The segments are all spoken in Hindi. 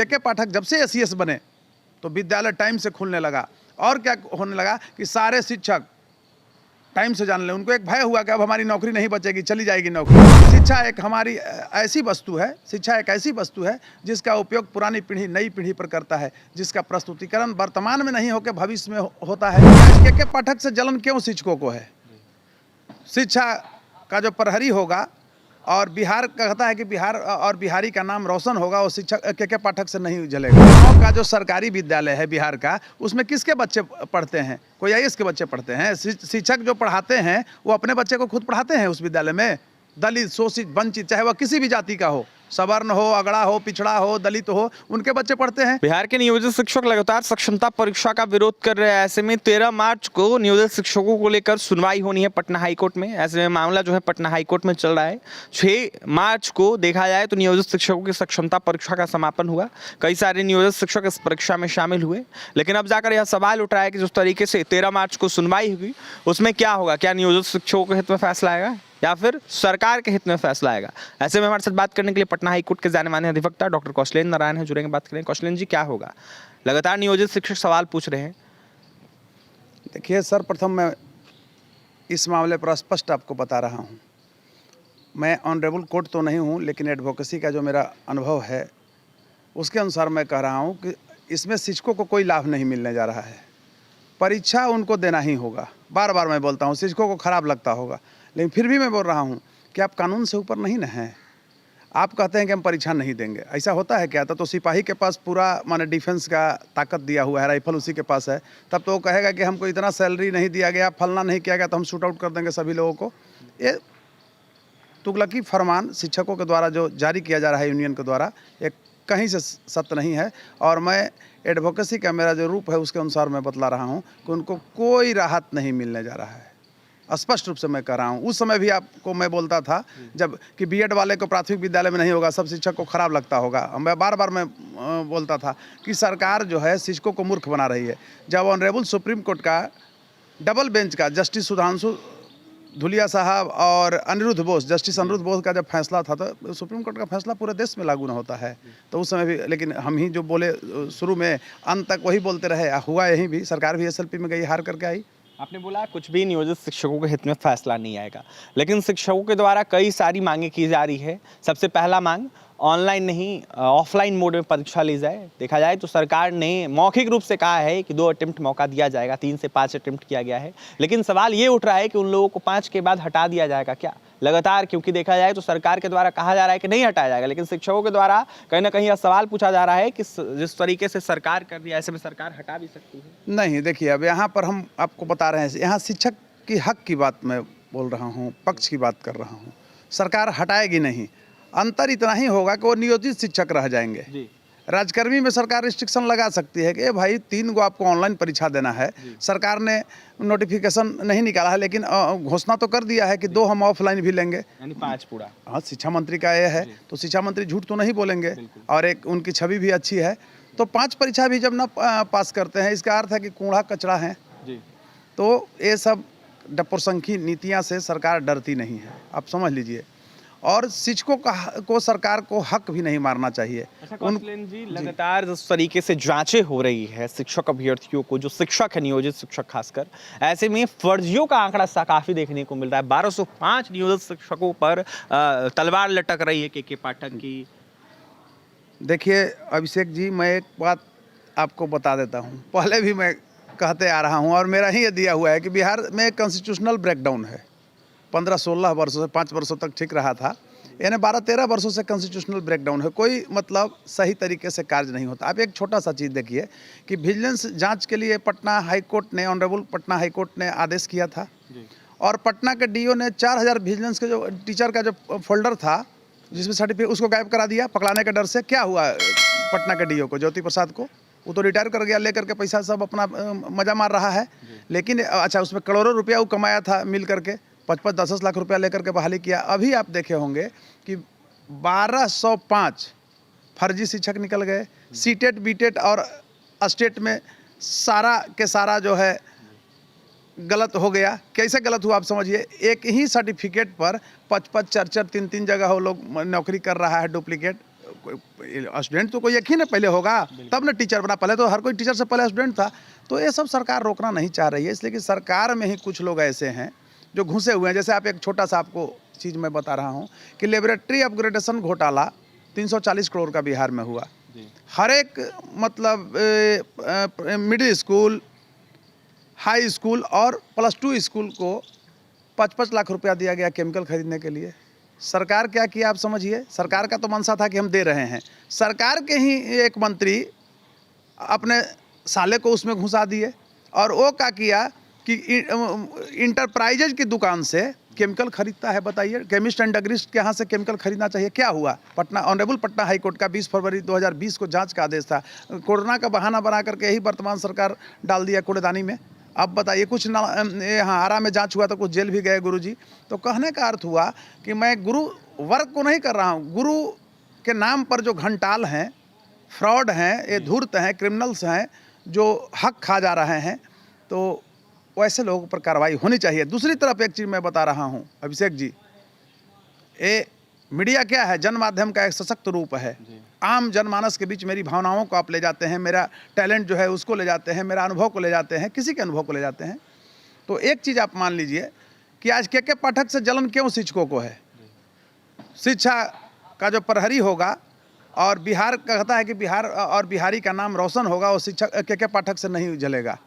के पाठक जब से एसीएस बने तो विद्यालय टाइम से खुलने लगा। और क्या होने लगा कि सारे शिक्षक टाइम से जान ले, उनको एक भय हुआ कि अब हमारी नौकरी नहीं बचेगी, चली जाएगी नौकरी। शिक्षा एक हमारी ऐसी वस्तु है, शिक्षा एक ऐसी वस्तु है जिसका उपयोग पुरानी पीढ़ी नई पीढ़ी पर करता है, जिसका प्रस्तुतिकरण वर्तमान में नहीं होकर भविष्य में होता है। आज के पाठक से जलन क्यों शिक्षकों को है? शिक्षा का जो प्रहरी होगा और बिहार कहता है कि बिहार और बिहारी का नाम रोशन होगा, वो शिक्षक के पाठक से नहीं जलेगा। गाँव का जो सरकारी विद्यालय है बिहार का, उसमें किसके बच्चे पढ़ते हैं? कोई आईएएस के बच्चे पढ़ते हैं। शिक्षक जो पढ़ाते हैं वो अपने बच्चे को खुद पढ़ाते हैं उस विद्यालय में। दलित, शोषित, वंचित, चाहे वह किसी भी जाति का हो, सवर्ण हो, अगड़ा हो, पिछड़ा हो, दलित हो, उनके बच्चे पढ़ते हैं। बिहार के नियोजित शिक्षक लगातार सक्षमता परीक्षा का विरोध कर रहे हैं। ऐसे में 13 मार्च को नियोजित शिक्षकों को लेकर सुनवाई होनी है पटना हाईकोर्ट में। ऐसे में मामला जो है पटना हाईकोर्ट में चल रहा है। 6 मार्च को देखा जाए तो नियोजित शिक्षकों की सक्षमता परीक्षा का समापन हुआ। कई सारे नियोजित शिक्षक इस परीक्षा में शामिल हुए, लेकिन अब जाकर यह सवाल उठ रहा है कि जिस तरीके से 13 मार्च को सुनवाई हुई उसमें क्या होगा? क्या नियोजित शिक्षकों के हित में फैसला आएगा या फिर सरकार के हित में फैसला आएगा? ऐसे में हमारे साथ बात करने के लिए पटना हाईकोर्ट के जाने माने अधिवक्ता डॉक्टर कौशलेंद्र नारायण है, जुड़ेंगे, बात करेंगे। कौशलेंद्र जी, क्या होगा? लगातार नियोजित शिक्षक सवाल पूछ रहे हैं। देखिए, सर्वप्रथम मैं इस मामले पर स्पष्ट आपको बता रहा हूँ, मैं ऑनरेबल कोर्ट तो नहीं हूँ, लेकिन एडवोकेसी का जो मेरा अनुभव है उसके अनुसार मैं कह रहा हूँ कि इसमें शिक्षकों को कोई लाभ नहीं मिलने जा रहा है। परीक्षा उनको देना ही होगा। बार बार मैं बोलता हूँ, शिक्षकों को खराब लगता होगा, लेकिन फिर भी मैं बोल रहा हूँ कि आप कानून से ऊपर नहीं न हैं। आप कहते हैं कि हम परीक्षा नहीं देंगे, ऐसा होता है क्या? तो सिपाही के पास पूरा माने डिफेंस का ताकत दिया हुआ है, राइफल उसी के पास है, तब तो वो कहेगा कि हमको इतना सैलरी नहीं दिया गया, फलना नहीं किया गया, तो हम शूट आउट कर देंगे सभी लोगों को। ये तुगलकी फरमान शिक्षकों के द्वारा जो जारी किया जा रहा है यूनियन के द्वारा, एक कहीं से सत्य नहीं है। और मैं एडवोकेसी का मेरा जो रूप है उसके अनुसार मैं बतला रहा हूँ कि उनको कोई राहत नहीं मिलने जा रहा है। स्पष्ट रूप से मैं कह रहा हूँ। उस समय भी आपको मैं बोलता था जब कि बीएड वाले को प्राथमिक विद्यालय में नहीं होगा, सब शिक्षक को खराब लगता होगा। मैं बार बार बोलता था कि सरकार जो है शिक्षकों को मूर्ख बना रही है। जब ऑनरेबल सुप्रीम कोर्ट का डबल बेंच का जस्टिस सुधांशु धुलिया साहब और अनिरुद्ध बोस, जस्टिस अनिरुद्ध बोस का जब फैसला था, तो सुप्रीम कोर्ट का फैसला पूरे देश में लागू न होता है। तो उस समय भी, लेकिन हम ही जो बोले शुरू में, अंत तक वही बोलते रहे। हुआ यहीं भी, सरकार भी एसएलपी में गई, हार करके आई। आपने बोला कुछ भी नियोजित शिक्षकों के हित में फैसला नहीं आएगा, लेकिन शिक्षकों के द्वारा कई सारी मांगे की जा रही है। सबसे पहला मांग, ऑनलाइन नहीं ऑफलाइन मोड में परीक्षा ली जाए। देखा जाए तो सरकार ने मौखिक रूप से कहा है कि 2 अटेम्प्ट मौका दिया जाएगा, 3 से 5 अटेम्प्ट किया गया है, लेकिन सवाल ये उठ रहा है कि उन लोगों को 5 के बाद हटा दिया जाएगा क्या लगातार? क्योंकि देखा जाए तो सरकार के द्वारा कहा जा रहा है कि नहीं हटाया जाएगा, लेकिन शिक्षकों के द्वारा कहीं ना कहीं यह सवाल पूछा जा रहा है कि जिस तरीके से सरकार कर रही है, ऐसे में सरकार हटा भी सकती है। नहीं, देखिए, अब यहाँ पर हम आपको बता रहे हैं, यहाँ शिक्षक की हक की बात मैं बोल रहा हूँ, पक्ष की बात कर रहा हूँ। सरकार हटाएगी नहीं, अंतर इतना ही होगा कि वो नियोजित शिक्षक रह जाएंगे। राजकर्मी में सरकार रिस्ट्रिक्शन लगा सकती है कि भाई 3 को आपको ऑनलाइन परीक्षा देना है। सरकार ने नोटिफिकेशन नहीं निकाला है, लेकिन घोषणा तो कर दिया है कि 2 हम ऑफलाइन भी लेंगे, यानी 5 पूरा। हाँ, शिक्षा मंत्री का ये है, तो शिक्षा मंत्री झूठ तो नहीं बोलेंगे और एक उनकी छवि भी अच्छी है। तो 5 परीक्षा भी जब ना पास करते हैं, इसका अर्थ है कि कूड़ा कचरा है। तो ये सब डपोरसंखी नीतियाँ से सरकार डरती नहीं है, आप समझ लीजिए। और शिक्षकों को सरकार को हक भी नहीं मारना चाहिए। जी, लगातार जिस तरीके से जांचें हो रही है शिक्षक अभ्यर्थियों को, जो शिक्षक है नियोजित शिक्षक खासकर, ऐसे में फर्जियों का आंकड़ा काफी देखने को मिल रहा है। 1205 नियोजित शिक्षकों पर तलवार लटक रही है के पाठक की। देखिए अभिषेक जी, मैं एक बात आपको बता देता हूँ, पहले भी मैं कहते आ रहा हूँ और मेरा ही ये दिया हुआ है कि बिहार में कॉन्स्टिट्यूशनल ब्रेकडाउन है। 15-16 वर्षों से, 5 वर्षों तक ठीक रहा था, यानी 12-13 वर्षों से कॉन्स्टिट्यूशनल ब्रेकडाउन है। कोई मतलब सही तरीके से कार्य नहीं होता। आप एक छोटा सा चीज़ देखिए कि विजिलेंस जांच के लिए पटना हाईकोर्ट ने, ऑनरेबल पटना हाईकोर्ट ने आदेश किया था और पटना के डीओ ने 4000 विजिलेंस के जो टीचर का जो फोल्डर था जिसमें सर्टिफिकेट, उसको गायब करा दिया पकड़ाने के डर से। क्या हुआ पटना के डीओ को, ज्योति प्रसाद को? वो तो रिटायर कर गया, लेकर के पैसा सब अपना मजा मार रहा है। लेकिन अच्छा, उसमें करोड़ों रुपया वो कमाया था मिल करके, 5-10 लाख रुपया लेकर के बहाली किया। अभी आप देखे होंगे कि 1205 फर्जी शिक्षक निकल गए। सीटेट, बीटेट और स्टेट में सारा के सारा जो है गलत हो गया। कैसे गलत हुआ आप समझिए, एक ही सर्टिफिकेट पर 5-5, 4-4, 3-3 जगह वो लोग नौकरी कर रहा है डुप्लीकेट स्टूडेंट तो कोई एक ही ना पहले होगा, तब ना टीचर बना। पहले तो हर कोई टीचर से पहले स्टूडेंट था। तो ये सब सरकार रोकना नहीं चाह रही है, इसलिए कि सरकार में ही कुछ लोग ऐसे हैं जो घुसे हुए हैं। जैसे आप एक छोटा सा आपको चीज़ मैं बता रहा हूँ कि लेबोरेटरी अपग्रेडेशन घोटाला 340 करोड़ का बिहार में हुआ। हर एक मतलब मिडिल स्कूल, हाई स्कूल और +2 स्कूल को 5-5 लाख रुपया दिया गया केमिकल खरीदने के लिए। सरकार क्या किया आप समझिए। सरकार का तो मंशा था कि हम दे रहे हैं। सरकार के ही एक मंत्री अपने साले को उसमें घुसा दिए और वो क्या किया कि इंटरप्राइजेज की दुकान से केमिकल खरीदता है। बताइए, केमिस्ट एंड ड्रगिस्ट के यहाँ से केमिकल खरीदना चाहिए। क्या हुआ? Patna honourable Patna high court का 20 फरवरी 2020 को जांच का आदेश था। कोरोना का बहाना बना करके यही वर्तमान सरकार डाल दिया कूड़ेदानी में। अब बताइए, कुछ यहाँ आरा में जांच हुआ तो कुछ जेल भी गए गुरुजी। तो कहने का अर्थ हुआ कि मैं गुरु वर्ग को नहीं कर रहा हूँ। गुरु के नाम पर जो घंटाल हैं, फ्रॉड हैं, ये धूर्त हैं, क्रिमिनल्स हैं, जो हक खा जा रहे हैं, तो वैसे लोगों पर कार्रवाई होनी चाहिए। दूसरी तरफ एक चीज़ मैं बता रहा हूँ अभिषेक जी, ये मीडिया क्या है? जन माध्यम का एक सशक्त रूप है। आम जनमानस के बीच मेरी भावनाओं को आप ले जाते हैं, मेरा टैलेंट जो है उसको ले जाते हैं, मेरा अनुभव को ले जाते हैं, किसी के अनुभव को ले जाते हैं। तो एक चीज़ आप मान लीजिए कि आज के पाठक से जलन क्यों शिक्षकों को है? शिक्षा का जो प्रहरी होगा और बिहार कहता है कि बिहार और बिहारी का नाम रोशन होगा, वो शिक्षक के पाठक से नहीं जलेगा।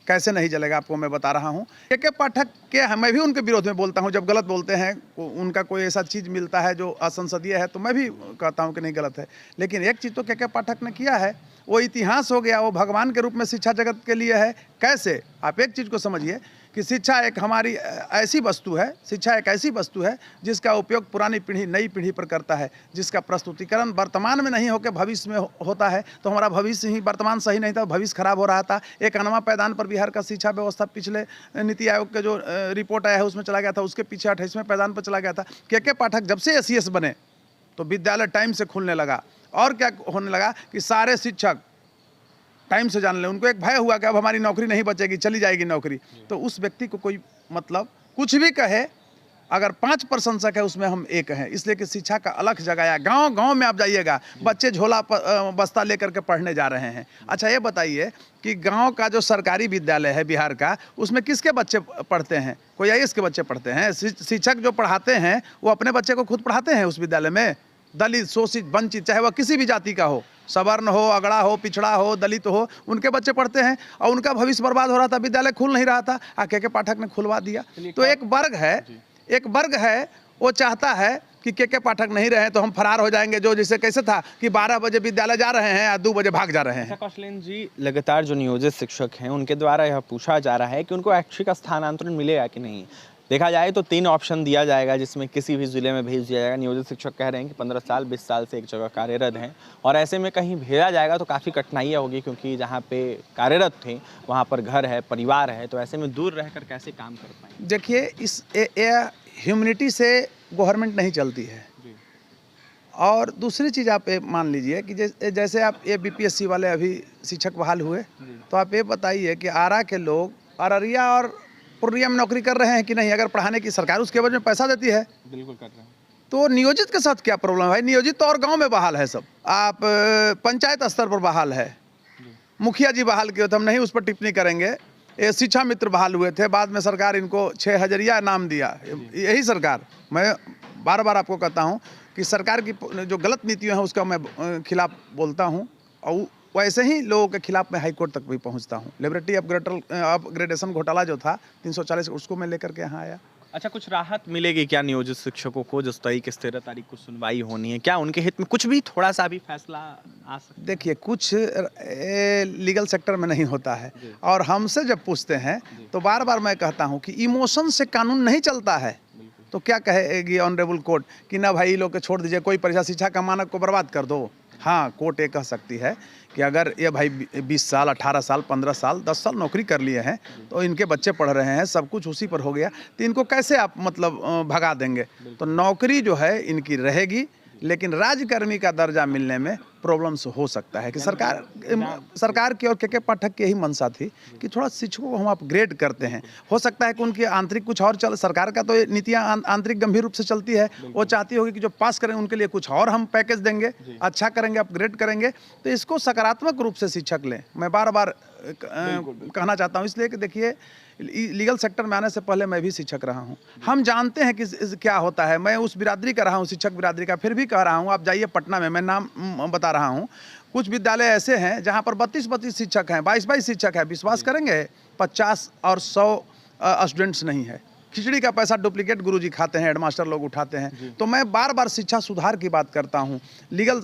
कैसे नहीं जलेगा आपको मैं बता रहा हूँ। के पाठक के मैं भी उनके विरोध में बोलता हूँ। जब गलत बोलते हैं, उनका कोई ऐसा चीज़ मिलता है जो असंसदीय है, तो मैं भी कहता हूँ कि नहीं, गलत है। लेकिन एक चीज़ तो के पाठक ने किया है, वो इतिहास हो गया, वो भगवान के रूप में शिक्षा जगत के लिए है। कैसे? आप एक चीज़ को समझिए कि शिक्षा एक हमारी ऐसी वस्तु है, शिक्षा एक ऐसी वस्तु है जिसका उपयोग पुरानी पीढ़ी नई पीढ़ी पर करता है, जिसका प्रस्तुतिकरण वर्तमान में नहीं होकर भविष्य में होता है। तो हमारा भविष्य ही वर्तमान सही नहीं था, भविष्य खराब हो रहा था। एक अनवा पैदान पर बिहार का शिक्षा व्यवस्था पिछले नीति आयोग का जो रिपोर्ट आया है उसमें चला गया था, उसके पीछे 28वें पैदान पर चला गया था। के पाठक जब से SES बने तो विद्यालय टाइम से खुलने लगा। और क्या होने लगा कि सारे शिक्षक टाइम से जान ले। उनको एक भय हुआ कि अब हमारी नौकरी नहीं बचेगी, चली जाएगी नौकरी। तो उस व्यक्ति को कोई मतलब कुछ भी कहे, अगर 5 प्रशंसक है उसमें हम एक हैं। इसलिए कि शिक्षा का अलख जगाया। गांव गांव में आप जाइएगा, बच्चे झोला बस्ता लेकर के पढ़ने जा रहे हैं। अच्छा ये बताइए कि गांव का जो सरकारी विद्यालय है बिहार का, उसमें किसके बच्चे पढ़ते हैं? कोई IAS के बच्चे पढ़ते हैं? शिक्षक जो पढ़ाते हैं वो अपने बच्चे को खुद पढ़ाते हैं उस विद्यालय में? दलित, शोषित, वंचित, चाहे वह किसी भी जाति का हो, सवर्ण हो, अगड़ा हो, पिछड़ा हो, दलित हो, उनके बच्चे पढ़ते हैं और उनका भविष्य बर्बाद हो रहा था। विद्यालय खुल नहीं रहा था, के पाठक ने खुलवा दिया। तो एक वर्ग है वो चाहता है कि के पाठक नहीं रहे तो हम फरार हो जाएंगे। जो जैसे कैसे था कि 12 बजे विद्यालय जा रहे हैं और 2 बजे भाग जा रहे हैं। कौशलेंद्र जी, लगातार जो नियोजित शिक्षक हैं उनके द्वारा यह पूछा जा रहा है कि उनको ऐच्छिक स्थानांतरण मिलेगा कि नहीं। देखा जाए तो 3 ऑप्शन दिया जाएगा जिसमें किसी भी ज़िले में भेज दिया जाएगा। नियोजित शिक्षक कह रहे हैं कि 15 साल 20 साल से एक जगह कार्यरत हैं और ऐसे में कहीं भेजा जाएगा तो काफ़ी कठिनाइयाँ होगी, क्योंकि जहाँ पे कार्यरत थे वहाँ पर घर है, परिवार है, तो ऐसे में दूर रहकर कैसे काम कर पाएंगे? देखिए, इस ह्यूमनिटी से गवर्नमेंट नहीं चलती है। और दूसरी चीज़ आप ये मान लीजिए कि जैसे आप ये BPSC वाले अभी शिक्षक बहाल हुए, तो आप ये बताइए कि आरा के लोग अररिया और पूर्णिया में नौकरी कर रहे हैं कि नहीं? अगर पढ़ाने की सरकार उसके एवज में पैसा देती है, बिल्कुल कर रहे हैं। तो नियोजित के साथ क्या प्रॉब्लम है भाई? नियोजित तो और गांव में बहाल है सब। आप पंचायत स्तर पर बहाल है, मुखिया जी बहाल किए थे, हम नहीं उस पर टिप्पणी करेंगे। ये शिक्षा मित्र बहाल हुए थे, बाद में सरकार इनको 6000 नाम दिया। यही सरकार, मैं बार बार आपको कहता हूँ कि सरकार की जो गलत नीतियाँ हैं उसका मैं खिलाफ बोलता हूँ और वैसे ही लोगों के खिलाफ मैं हाई कोर्ट तक भी पहुंचता हूं। लेबोरेटरी अपग्रेडेशन घोटाला जो था 340, उसको मैं लेकर के यहाँ आया। अच्छा, कुछ राहत मिलेगी क्या नियोजित शिक्षकों को? जिस तारीख 13 तारीख को सुनवाई होनी है, क्या उनके हित में कुछ भी थोड़ा सा भी फैसला आ सकता है? देखिए, कुछ लीगल सेक्टर में नहीं होता है और हमसे जब पूछते हैं तो बार बार मैं कहता हूँ कि इमोशन से कानून नहीं चलता है। तो क्या कहेगी ऑनरेबल कोर्ट कि ना भाई लोग के छोड़ दीजिए, कोई परीक्षा शिक्षा का मानक को बर्बाद कर दो। हाँ, कोर्ट ये कह सकती है कि अगर ये भाई 20 साल, 18 साल, 15 साल, 10 साल नौकरी कर लिए हैं, तो इनके बच्चे पढ़ रहे हैं, सब कुछ उसी पर हो गया, तो इनको कैसे आप मतलब भगा देंगे? तो नौकरी जो है इनकी रहेगी, लेकिन राज्यकर्मी का दर्जा मिलने में प्रॉब्लम्स हो सकता है कि सरकार की और के पाठक की यही मंशा थी कि थोड़ा शिक्षकों को हम अपग्रेड करते हैं। हो सकता है कि उनकी आंतरिक कुछ और सरकार का तो ये नीतियाँ आंतरिक गंभीर रूप से चलती है, वो चाहती होगी कि जो पास करें उनके लिए कुछ और हम पैकेज देंगे, अच्छा करेंगे, अपग्रेड करेंगे। तो इसको सकारात्मक रूप से शिक्षक लें, मैं बार बार कहना चाहता हूँ, इसलिए कि देखिए लीगल सेक्टर में आने से पहले मैं भी शिक्षक रहा हूँ, हम जानते हैं कि क्या होता है। मैं उस बिरादरी का रहा हूँ, शिक्षक बिरादरी का, फिर भी कह रहा हूँ, आप जाइए पटना में, मैं नाम बता रहा हूँ, कुछ विद्यालय ऐसे हैं जहाँ पर 32 शिक्षक हैं, 22 शिक्षक हैं, विश्वास करेंगे 50 और 100 स्टूडेंट्स नहीं है। खिचड़ी का पैसा डुप्लीकेट गुरुजी खाते हैं, हेडमास्टर लोग उठाते हैं। तो मैं बार बार शिक्षा सुधार की बात करता हूँ लीगल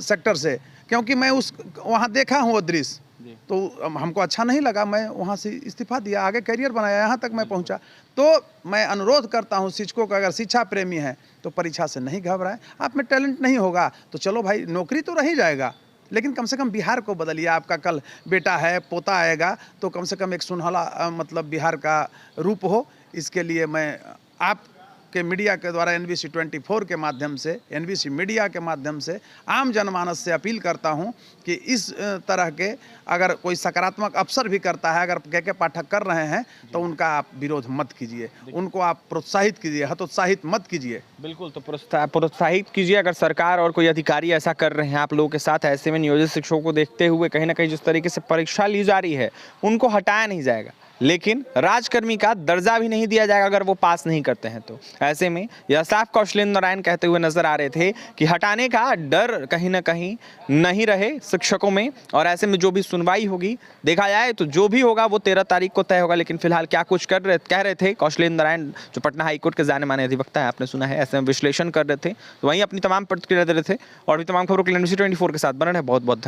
सेक्टर से, क्योंकि मैं वहाँ देखा हूँ वो दृश्य, तो हमको अच्छा नहीं लगा, मैं वहाँ से इस्तीफा दिया, आगे करियर बनाया, यहाँ तक मैं पहुँचा। तो मैं अनुरोध करता हूँ शिक्षकों का, अगर शिक्षा प्रेमी है तो परीक्षा से नहीं घबराएं। आप में टैलेंट नहीं होगा तो चलो भाई, नौकरी तो रह जाएगा, लेकिन कम से कम बिहार को बदलिए। आपका कल बेटा है, पोता आएगा, तो कम से कम एक सुनहला मतलब बिहार का रूप हो। इसके लिए मैं आपके मीडिया के द्वारा NBC 24 के माध्यम से, NBC मीडिया के माध्यम से आम जनमानस से अपील करता हूं कि इस तरह के अगर कोई सकारात्मक अवसर भी करता है, अगर के पाठक कर रहे हैं, तो उनका आप विरोध मत कीजिए, उनको आप प्रोत्साहित कीजिए, हतोत्साहित मत कीजिए। बिल्कुल, तो प्रोत्साहित कीजिए। अगर सरकार और कोई अधिकारी ऐसा कर रहे हैं आप लोगों के साथ, ऐसे में नियोजित शिक्षकों को देखते हुए कहीं ना कहीं जिस तरीके से परीक्षा ली जा रही है, उनको हटाया नहीं जाएगा, लेकिन राजकर्मी का दर्जा भी नहीं दिया जाएगा अगर वो पास नहीं करते हैं। तो ऐसे में यह साफ कौशलेंद्र नारायण कहते हुए नजर आ रहे थे कि हटाने का डर कहीं ना कहीं नहीं रहे शिक्षकों में, और ऐसे में जो भी सुनवाई होगी, देखा जाए तो जो भी होगा वो 13 तारीख को तय होगा। लेकिन फिलहाल क्या कुछ कह रहे थे कौशलेंद्र नारायण, जो पटना हाईकोर्ट के जाने माने अधिवक्ता है, आपने सुना है, ऐसे में विश्लेषण कर रहे थे, तो वहीं अपनी तमाम प्रतिक्रिया दे रहे थे। और भी तमाम खबरों के लिए NBC 24 के साथ बने रहे। बहुत बहुत धन्यवाद।